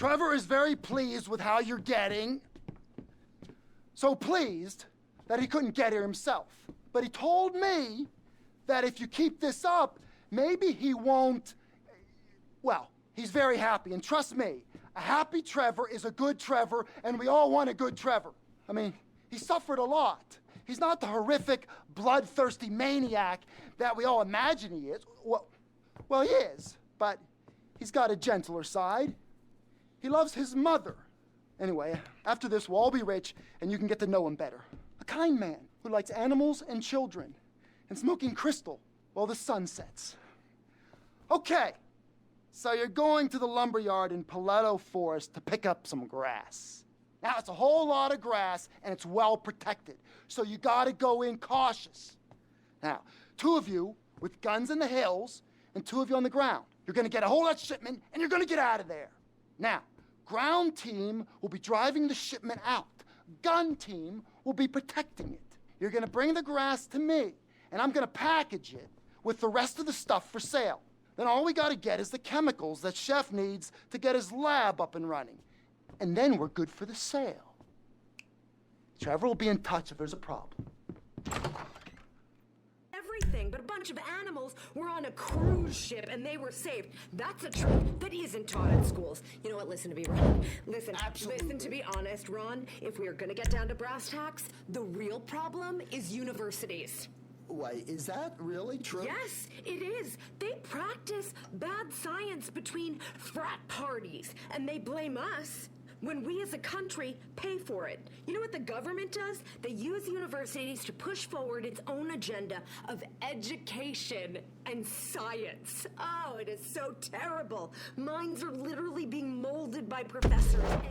Trevor is very pleased with how you're getting. So pleased that he couldn't get here himself. But he told me that if you keep this up, maybe he won't... Well, he's very happy, and trust me, a happy Trevor is a good Trevor, and we all want a good Trevor. I mean, he suffered a lot. He's not the horrific, bloodthirsty maniac that we all imagine he is. Well, he is, but he's got a gentler side. He loves his mother. Anyway, after this, we'll all be rich, and you can get to know him better. A kind man who likes animals and children, and smoking crystal while the sun sets. Okay, so you're going to the lumberyard in Paleto Forest to pick up some grass. Now, it's a whole lot of grass, and it's well protected, so you gotta go in cautious. Now, 2 of you with guns in the hills, and 2 of you on the ground. You're gonna get a whole lot of shipment, and you're gonna get out of there. Now, ground team will be driving the shipment out. Gun team will be protecting it. You're gonna bring the grass to me, and I'm gonna package it with the rest of the stuff for sale. Then all we gotta get is the chemicals that Chef needs to get his lab up and running. And then we're good for the sale. Trevor will be in touch if there's a problem. Everything but a bunch of animals were on a cruise ship and they were saved. That's a truth that isn't taught in schools. You know what? Listen to me, Ron. Listen to be honest, Ron. If we are gonna get down to brass tacks, the real problem is universities. Why, is that really true? Yes, it is. They practice bad science between frat parties, and they blame us when we as a country pay for it. You know what the government does? They use universities to push forward its own agenda of education and science. Oh, it is so terrible. Minds are literally being molded by professors every day.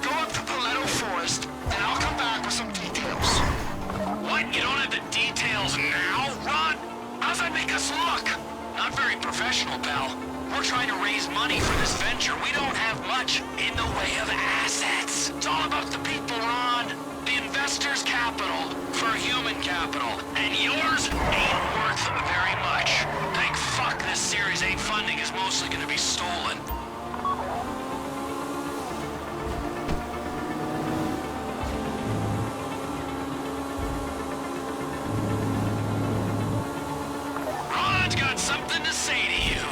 Go up to Paleto Forest, and I'll come back with some details. What? You don't have the details now, Ron? How's that make us look? Not very professional, pal. We're trying to raise money for this venture. We don't have much in the way of assets. It's all about the people, Ron. The investor's capital for human capital. And yours ain't worth very much. Thank fuck this Series 8 funding is mostly gonna be stolen. Something to say to you.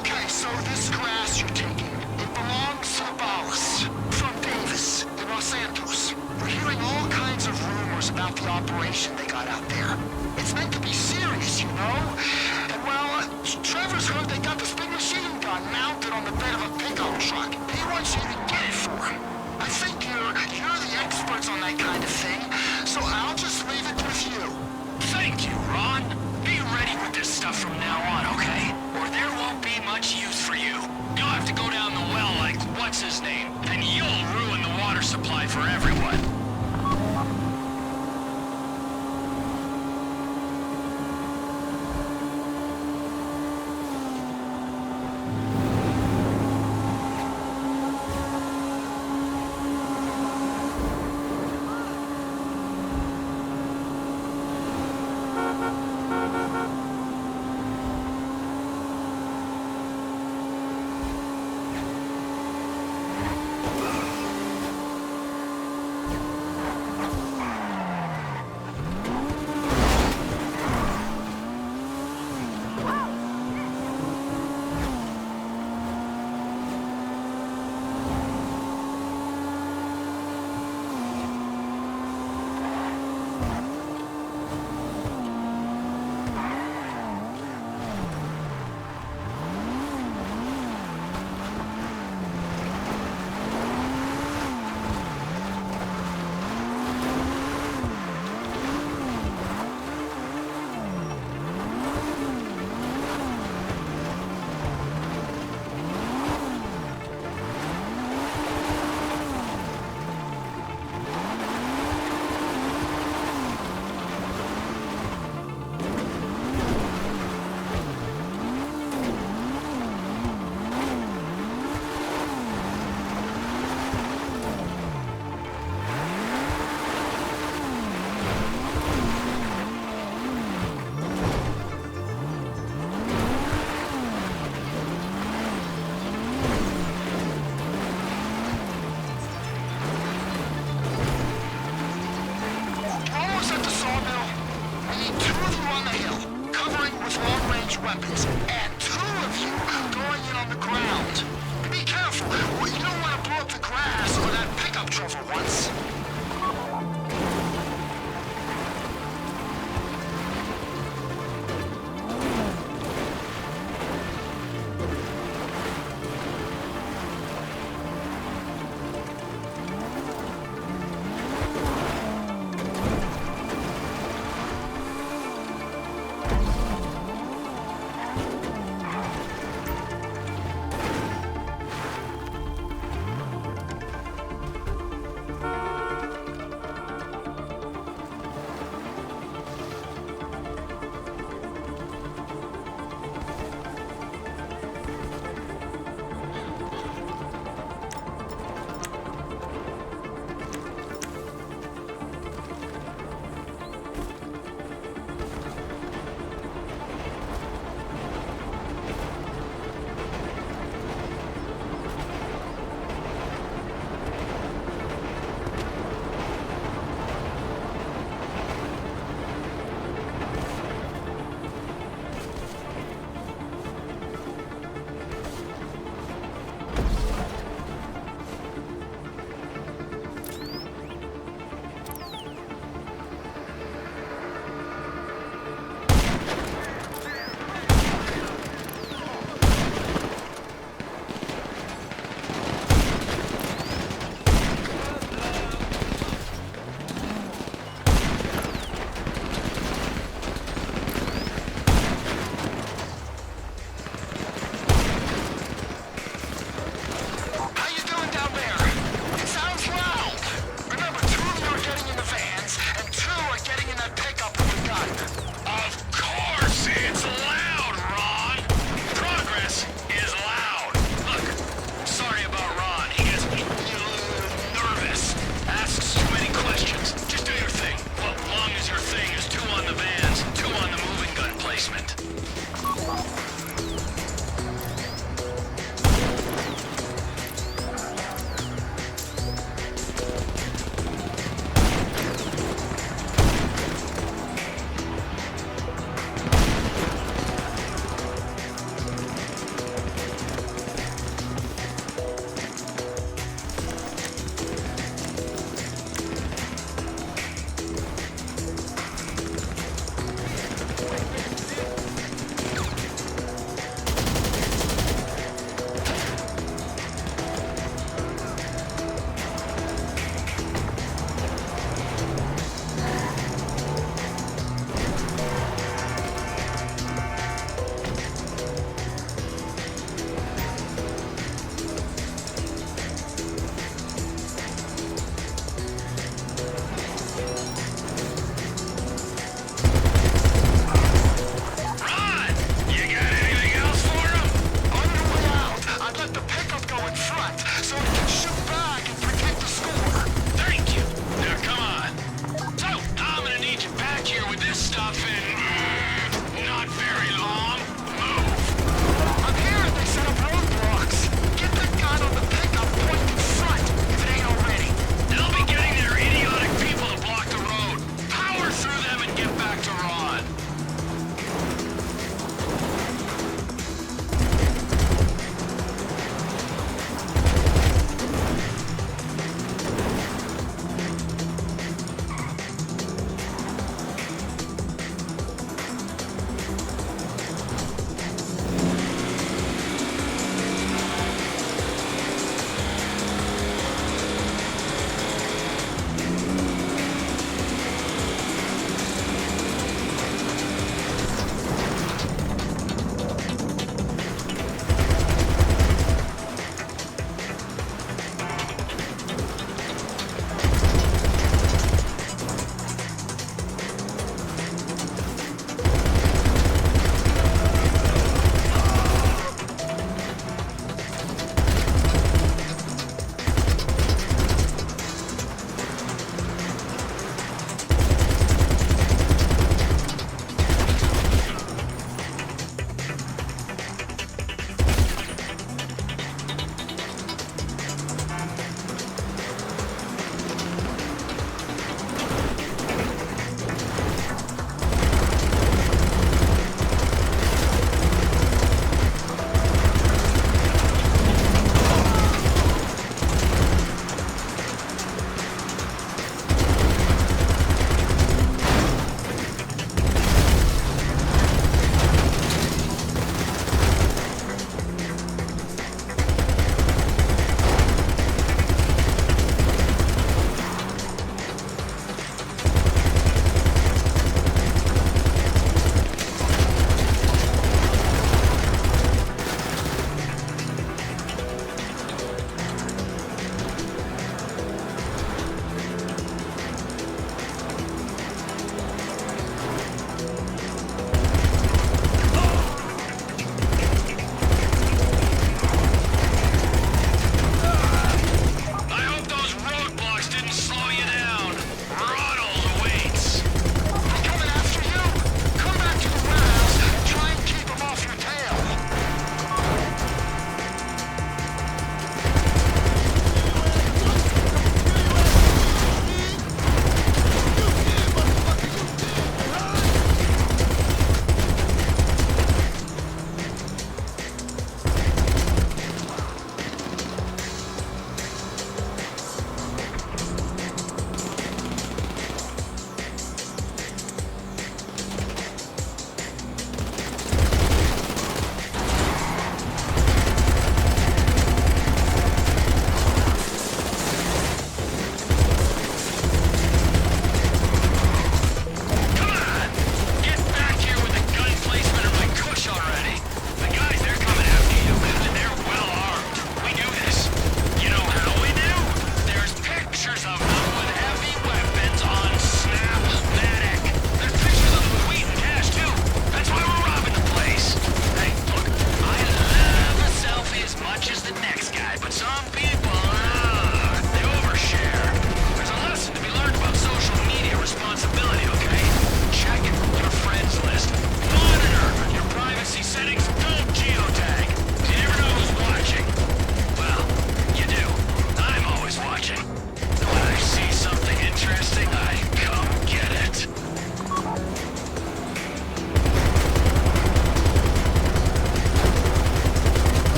Okay, so this grass you're taking, it belongs to the Ballas from Davis in Los Santos. We're hearing all kinds of rumors about the operation they got out there. It's meant to be serious, you know? And well, Trevor's heard they got this big machine gun mounted on the bed of a pickup truck. He wants you to get it for him. I think you're the experts on that kind of thing, so I'll just leave it with you. Thank you, Ron. Be ready with this stuff from now on, okay? Or there won't be much use for you. You'll have to go down the well like what's-his-name, and you'll ruin the water supply for everyone. covering with long-range weapons, and 2 of you going in on the ground. Be careful. You don't want to blow up the grass or that pickup truck for once.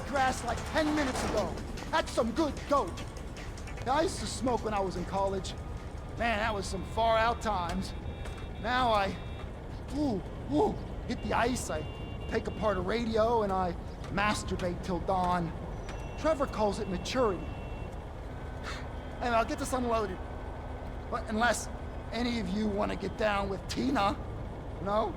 Grass like 10 minutes ago. That's some good dope. Now, I used to smoke when I was in college. Man, that was some far out times. Now I, hit the ice, I take apart a radio, and I masturbate till dawn. Trevor calls it maturity. Anyway, I'll get this unloaded. But unless any of you want to get down with Tina, you know?